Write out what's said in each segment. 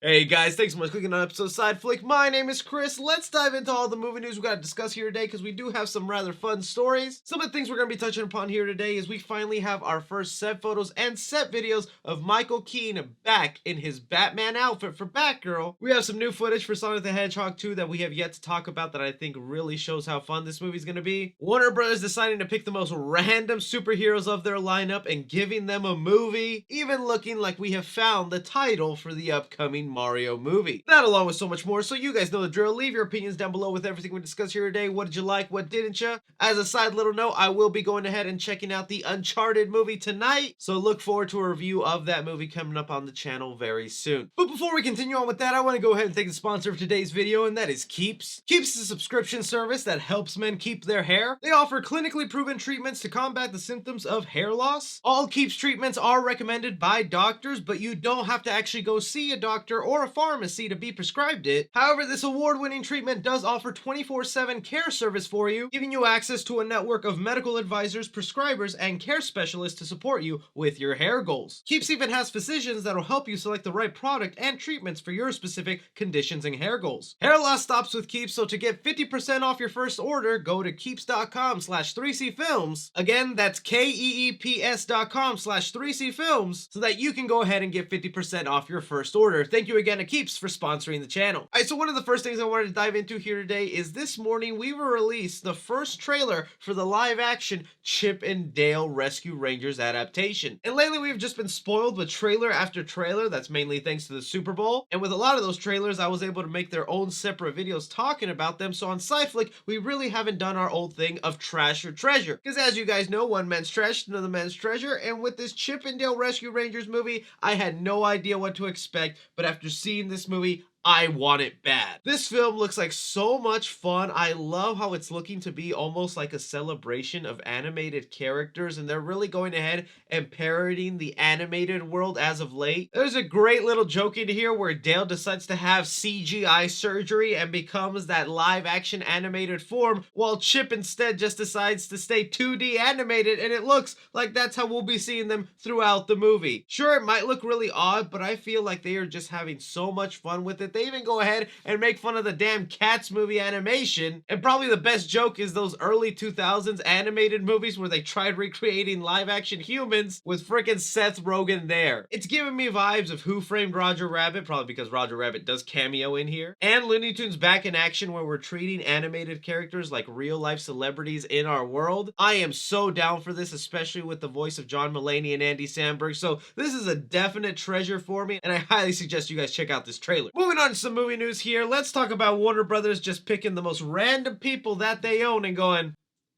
Hey guys, thanks so much for clicking on episode Side Flick. My name is Chris. Let's dive into all the movie news we got to discuss here today because we do have some rather fun stories. Some of the things we're going to be touching upon here today is we finally have our first set photos and set videos of Michael Keaton back in his Batman outfit for Batgirl. We have some new footage for Sonic the Hedgehog 2 that we have yet to talk about that I think really shows how fun this movie is going to be. Warner Brothers deciding to pick the most random superheroes of their lineup and giving them a movie, even looking like we have found the title for the upcoming Mario movie. That along with so much more, so you guys know the drill. Leave your opinions down below with everything we discuss here today. What did you like? What didn't you? As a side little note, I will be going ahead and checking out the Uncharted movie tonight, so look forward to a review of that movie coming up on the channel very soon. But before we continue on with that, I want to go ahead and thank the sponsor of today's video, and that is Keeps. Keeps is a subscription service that helps men keep their hair. They offer clinically proven treatments to combat the symptoms of hair loss. All Keeps treatments are recommended by doctors, but you don't have to actually go see a doctor or a pharmacy to be prescribed it. However, this award-winning treatment does offer 24/7 care service for you, giving you access to a network of medical advisors, prescribers, and care specialists to support you with your hair goals. Keeps even has physicians that'll help you select the right product and treatments for your specific conditions and hair goals. Hair loss stops with Keeps, so to get 50% off your first order, go to keeps.com/3cfilms. Again, that's keeps.com/3cfilms so that you can go ahead and get 50% off your first order. Thank you again to Keeps for sponsoring the channel. Alright, so one of the first things I wanted to dive into here today is this morning we were released the first trailer for the live action Chip and Dale Rescue Rangers adaptation. And lately we've just been spoiled with trailer after trailer. That's mainly thanks to the Super Bowl. And with a lot of those trailers, I was able to make their own separate videos talking about them. So on SciFlick, we really haven't done our old thing of trash or treasure. Because as you guys know, one man's trash, another man's treasure. And with this Chip and Dale Rescue Rangers movie, I had no idea what to expect. But after seeing this movie, I want it bad. This film looks like so much fun. I love how it's looking to be almost like a celebration of animated characters, and they're really going ahead and parodying the animated world as of late. There's a great little joke in here where Dale decides to have CGI surgery and becomes that live action animated form, while Chip instead just decides to stay 2D animated, and it looks like that's how we'll be seeing them throughout the movie. Sure, it might look really odd, but I feel like they are just having so much fun with it. They even go ahead and make fun of the damn Cats movie animation. And probably the best joke is those early 2000s animated movies where they tried recreating live action humans with frickin' Seth Rogen there. It's giving me vibes of Who Framed Roger Rabbit, probably because Roger Rabbit does cameo in here, and Looney Tunes Back in Action, where we're treating animated characters like real life celebrities in our world. I am so down for this, especially with the voice of John Mulaney and Andy Samberg. So this is a definite treasure for me, and I highly suggest you guys check out this trailer. Moving on to some movie news here. Let's talk about Warner Brothers just picking the most random people that they own and going,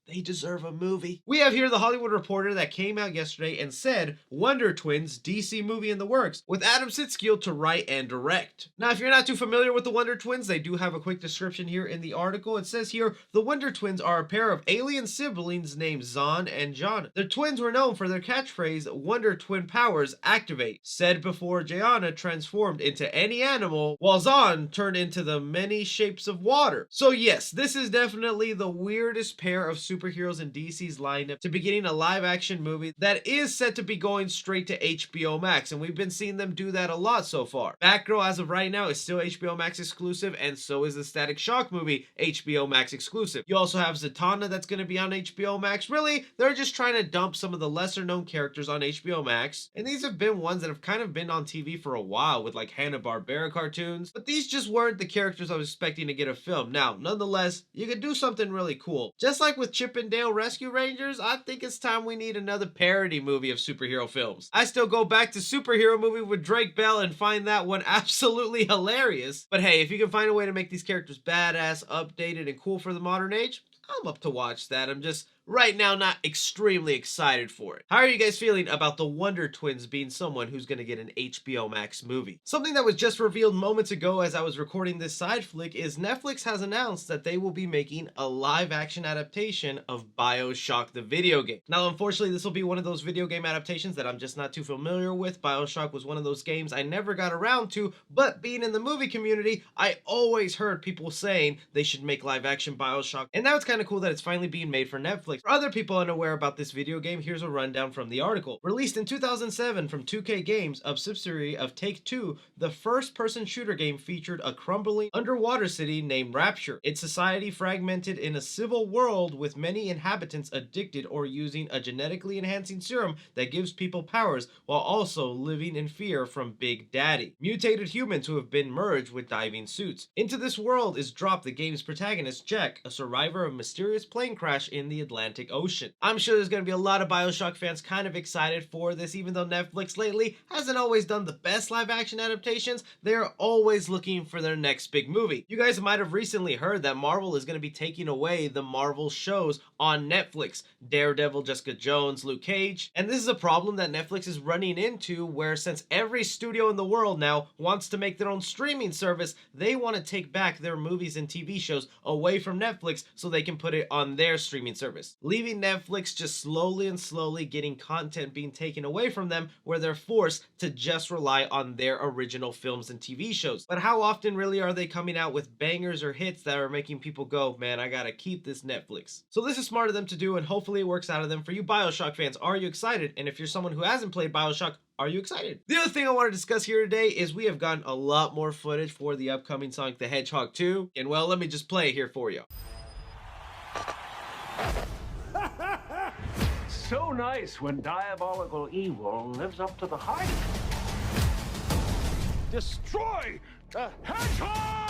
they deserve a movie. We have here the Hollywood Reporter that came out yesterday and said Wonder Twins DC movie in the works with Adam Sitskill to write and direct. Now, if you're not too familiar with the Wonder Twins, they do have a quick description here in the article. It says here, the Wonder Twins are a pair of alien siblings named Zahn and Jana. The twins were known for their catchphrase, Wonder Twin powers activate, said before Jana transformed into any animal, while Zahn turned into the many shapes of water. So yes, this is definitely the weirdest pair of superheroes in DC's lineup to be getting a live action movie that is set to be going straight to HBO Max, and we've been seeing them do that a lot so far. Batgirl as of right now is still HBO Max exclusive, and so is the Static Shock movie HBO Max exclusive. You also have Zatanna that's going to be on HBO Max. Really, they're just trying to dump some of the lesser known characters on HBO Max, and these have been ones that have kind of been on TV for a while with like Hanna-Barbera cartoons, but these just weren't the characters I was expecting to get a film. Now, nonetheless, you could do something really cool. Just like with Chip and Dale Rescue Rangers, I think it's time we need another parody movie of superhero films. I still go back to Superhero Movie with Drake Bell and find that one absolutely hilarious. But hey, if you can find a way to make these characters badass, updated, and cool for the modern age, I'm up to watch that. I'm just right now not extremely excited for it. How are you guys feeling about the Wonder Twins being someone who's going to get an HBO Max movie? Something that was just revealed moments ago as I was recording this side flick is Netflix has announced that they will be making a live action adaptation of BioShock the video game. Now, unfortunately, this will be one of those video game adaptations that I'm just not too familiar with. BioShock was one of those games I never got around to, but being in the movie community, I always heard people saying they should make live action BioShock, and now it's kind of cool that it's finally being made for Netflix. For other people unaware about this video game, here's a rundown from the article. Released in 2007 from 2K Games, a subsidiary of Take-Two, the first-person shooter game featured a crumbling underwater city named Rapture. Its society fragmented in a civil world with many inhabitants addicted or using a genetically enhancing serum that gives people powers while also living in fear from Big Daddy, mutated humans who have been merged with diving suits. Into this world is dropped the game's protagonist, Jack, a survivor of a mysterious plane crash in the Atlantic Ocean. I'm sure there's going to be a lot of BioShock fans kind of excited for this, even though Netflix lately hasn't always done the best live action adaptations. They're always looking for their next big movie. You guys might have recently heard that Marvel is going to be taking away the Marvel shows on Netflix. Daredevil, Jessica Jones, Luke Cage. And this is a problem that Netflix is running into, where since every studio in the world now wants to make their own streaming service, they want to take back their movies and TV shows away from Netflix so they can put it on their streaming service, leaving Netflix just slowly and slowly getting content being taken away from them, where they're forced to just rely on their original films and TV shows. But how often really are they coming out with bangers or hits that are making people go, man, I gotta keep this Netflix? So this is smart of them to do, and hopefully it works out of them. For you BioShock fans, are you excited? And if you're someone who hasn't played BioShock, are you excited? The other thing I want to discuss here today is we have gotten a lot more footage for the upcoming Sonic the Hedgehog 2. And well, let me just play it here for you. So nice when diabolical evil lives up to the hype. Destroy the hedgehog!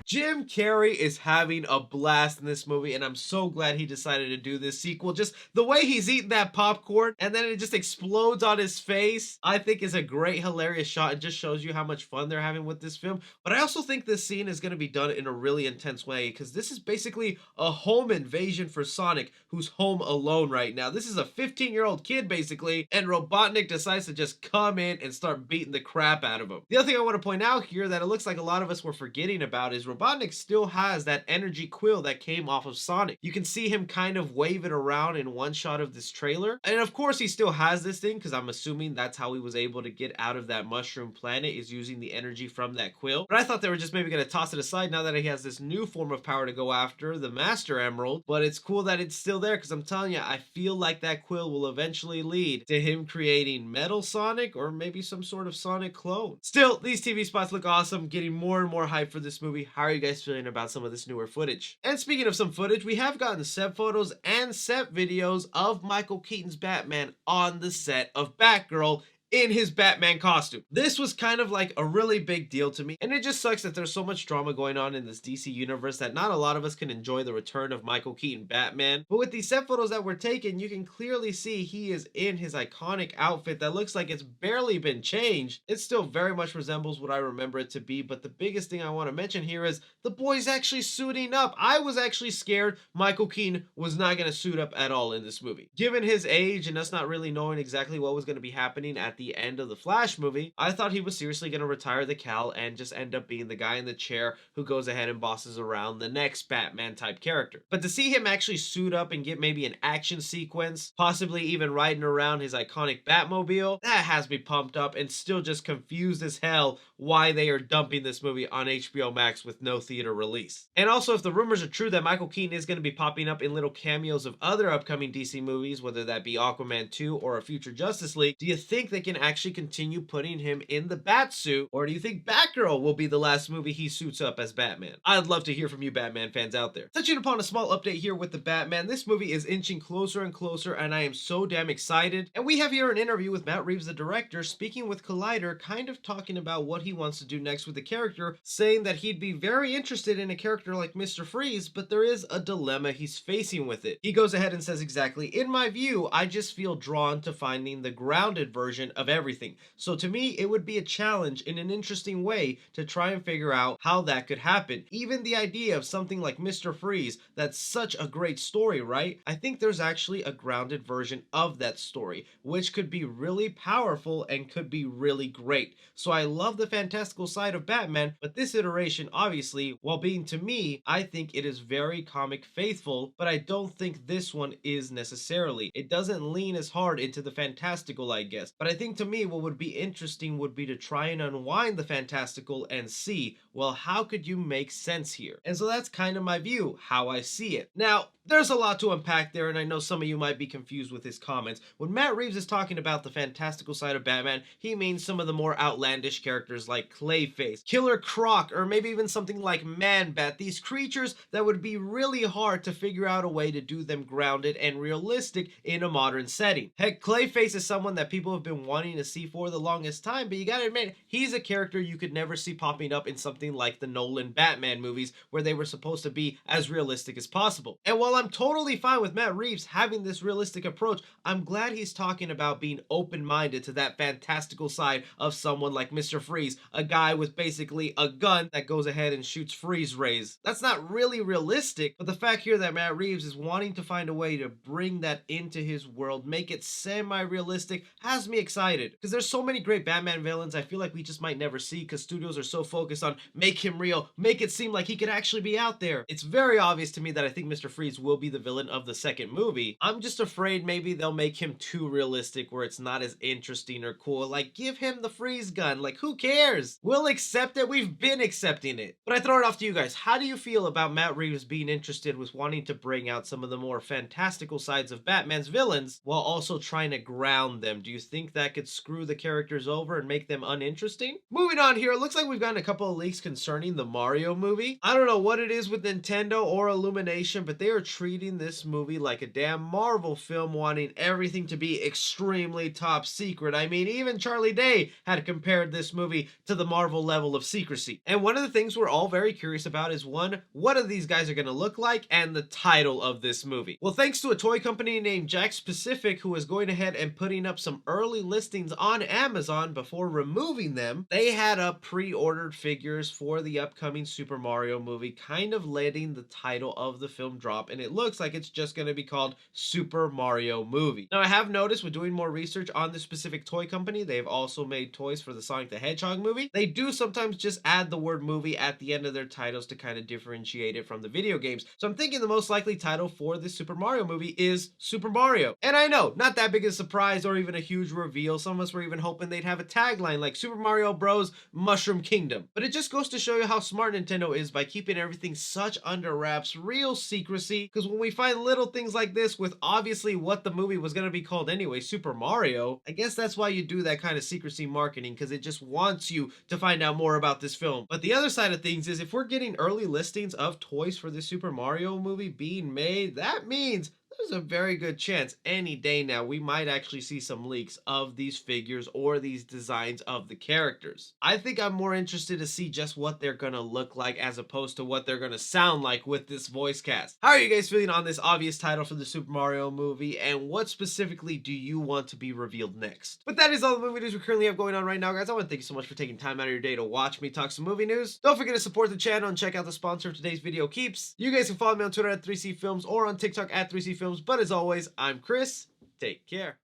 Jim Carrey is having a blast in this movie, and I'm so glad he decided to do this sequel. Just the way he's eating that popcorn and then it just explodes on his face, I think is a great, hilarious shot. It just shows you how much fun they're having with this film. But I also think this scene is going to be done in a really intense way, because this is basically a home invasion for Sonic, who's home alone right now. This is a 15-year-old kid, basically, and Robotnik decides to just come in and start beating the crap out of him. The other thing I want to point out here that it looks like a lot of us were forgetting about is Robotnik still has that energy quill that came off of Sonic. You can see him kind of wave it around in one shot of this trailer. And of course he still has this thing, because I'm assuming that's how he was able to get out of that mushroom planet, is using the energy from that quill. But I thought they were just maybe going to toss it aside now that he has this new form of power to go after, the Master Emerald. But it's cool that it's still there, because I'm telling you, I feel like that quill will eventually lead to him creating Metal Sonic, or maybe some sort of Sonic clone. Still, these TV spots look awesome, getting more and more hype for this movie. How are you guys feeling about some of this newer footage? And speaking of some footage, we have gotten set photos and set videos of Michael Keaton's Batman on the set of Batgirl in his Batman costume. This was kind of like a really big deal to me, and it just sucks that there's so much drama going on in this DC universe that not a lot of us can enjoy the return of Michael Keaton Batman. But with these set photos that were taken, you can clearly see he is in his iconic outfit that looks like it's barely been changed. It still very much resembles what I remember it to be, but the biggest thing I want to mention here is the boy's actually suiting up. I was actually scared Michael Keaton was not going to suit up at all in this movie. Given his age and us not really knowing exactly what was going to be happening at the end of the Flash movie, I thought he was seriously going to retire the cowl and just end up being the guy in the chair who goes ahead and bosses around the next Batman type character. But to see him actually suit up and get maybe an action sequence, possibly even riding around his iconic Batmobile, that has me pumped up, and still just confused as hell why they are dumping this movie on HBO Max with no theater release. And also, if the rumors are true that Michael Keaton is going to be popping up in little cameos of other upcoming DC movies, whether that be Aquaman 2 or a future Justice League, do you think they can actually continue putting him in the bat suit, or do you think Batgirl will be the last movie he suits up as Batman? I'd love to hear from you Batman fans out there. Touching upon a small update here with the Batman, this movie is inching closer and closer, and I am so damn excited. And we have here an interview with Matt Reeves, the director, speaking with Collider, kind of talking about what he wants to do next with the character, saying that he'd be very interested in a character like Mr. Freeze, but there is a dilemma he's facing with it. He goes ahead and says exactly, "In my view, I just feel drawn to finding the grounded version of everything. So to me, it would be a challenge in an interesting way to try and figure out how that could happen. Even the idea of something like Mr. Freeze, that's such a great story, right? I think there's actually a grounded version of that story, which could be really powerful and could be really great. So I love the fantastical side of Batman, but this iteration, obviously, while being to me, I think it is very comic faithful, but I don't think this one is necessarily. It doesn't lean as hard into the fantastical, I guess. But I think think to me what would be interesting would be to try and unwind the fantastical and see, well, how could you make sense here? And so that's kind of my view, how I see it. Now, there's a lot to unpack there, and I know some of you might be confused with his comments. When Matt Reeves is talking about the fantastical side of Batman, he means some of the more outlandish characters like Clayface, Killer Croc, or maybe even something like Man-Bat. These creatures that would be really hard to figure out a way to do them grounded and realistic in a modern setting. Heck, Clayface is someone that people have been wanting to see for the longest time, but you gotta admit, he's a character you could never see popping up in something like the Nolan Batman movies, where they were supposed to be as realistic as possible. And while I'm totally fine with Matt Reeves having this realistic approach, I'm glad he's talking about being open-minded to that fantastical side of someone like Mr. Freeze, a guy with basically a gun that goes ahead and shoots freeze rays. That's not really realistic, but the fact here that Matt Reeves is wanting to find a way to bring that into his world, make it semi-realistic, has me excited. Because there's so many great Batman villains I feel like we just might never see because studios are so focused on make him real, make it seem like he could actually be out there. It's very obvious to me that I think Mr. Freeze will be the villain of the second movie. I'm just afraid maybe they'll make him too realistic where it's not as interesting or cool. Like, give him the freeze gun. Like, who cares? We'll accept it. We've been accepting it. But I throw it off to you guys. How do you feel about Matt Reeves being interested with wanting to bring out some of the more fantastical sides of Batman's villains while also trying to ground them? Do you think that could screw the characters over and make them uninteresting? Moving on here, it looks like we've gotten a couple of leaks concerning the Mario movie. I don't know what it is with Nintendo or Illumination, but they are treating this movie like a damn Marvel film, wanting everything to be extremely top secret. I mean, even Charlie Day had compared this movie to the Marvel level of secrecy. And one of the things we're all very curious about is, one, what are these guys are going to look like, and the title of this movie. Well, thanks to a toy company named Jakks Pacific, who is going ahead and putting up some early listings on Amazon before removing them, they had up pre-ordered figures for the upcoming Super Mario movie, kind of letting the title of the film drop, and it looks like it's just going to be called Super Mario Movie. Now, I have noticed with doing more research on this specific toy company, they've also made toys for the Sonic the Hedgehog movie. They do sometimes just add the word movie at the end of their titles to kind of differentiate it from the video games. So I'm thinking the most likely title for this Super Mario movie is Super Mario. And I know, not that big a surprise or even a huge reveal. Some of us were even hoping they'd have a tagline like Super Mario Bros. Mushroom Kingdom. But it just goes to show you how smart Nintendo is by keeping everything such under wraps, real secrecy. Because when we find little things like this with obviously what the movie was going to be called anyway, Super Mario, I guess that's why you do that kind of secrecy marketing, because it just wants you to find out more about this film. But the other side of things is, if we're getting early listings of toys for the Super Mario movie being made, that means there's a very good chance any day now we might actually see some leaks of these figures or these designs of the characters. I think I'm more interested to see just what they're gonna look like as opposed to what they're gonna sound like with this voice cast. How are you guys feeling on this obvious title for the Super Mario movie, and what specifically do you want to be revealed next? But that is all the movie news we currently have going on right now, guys. I want to thank you so much for taking time out of your day to watch me talk some movie news. Don't forget to support the channel and check out the sponsor of today's video, Keeps. You guys can follow me on Twitter at 3C Films or on TikTok at 3C Films. But as always, I'm Chris. Take care.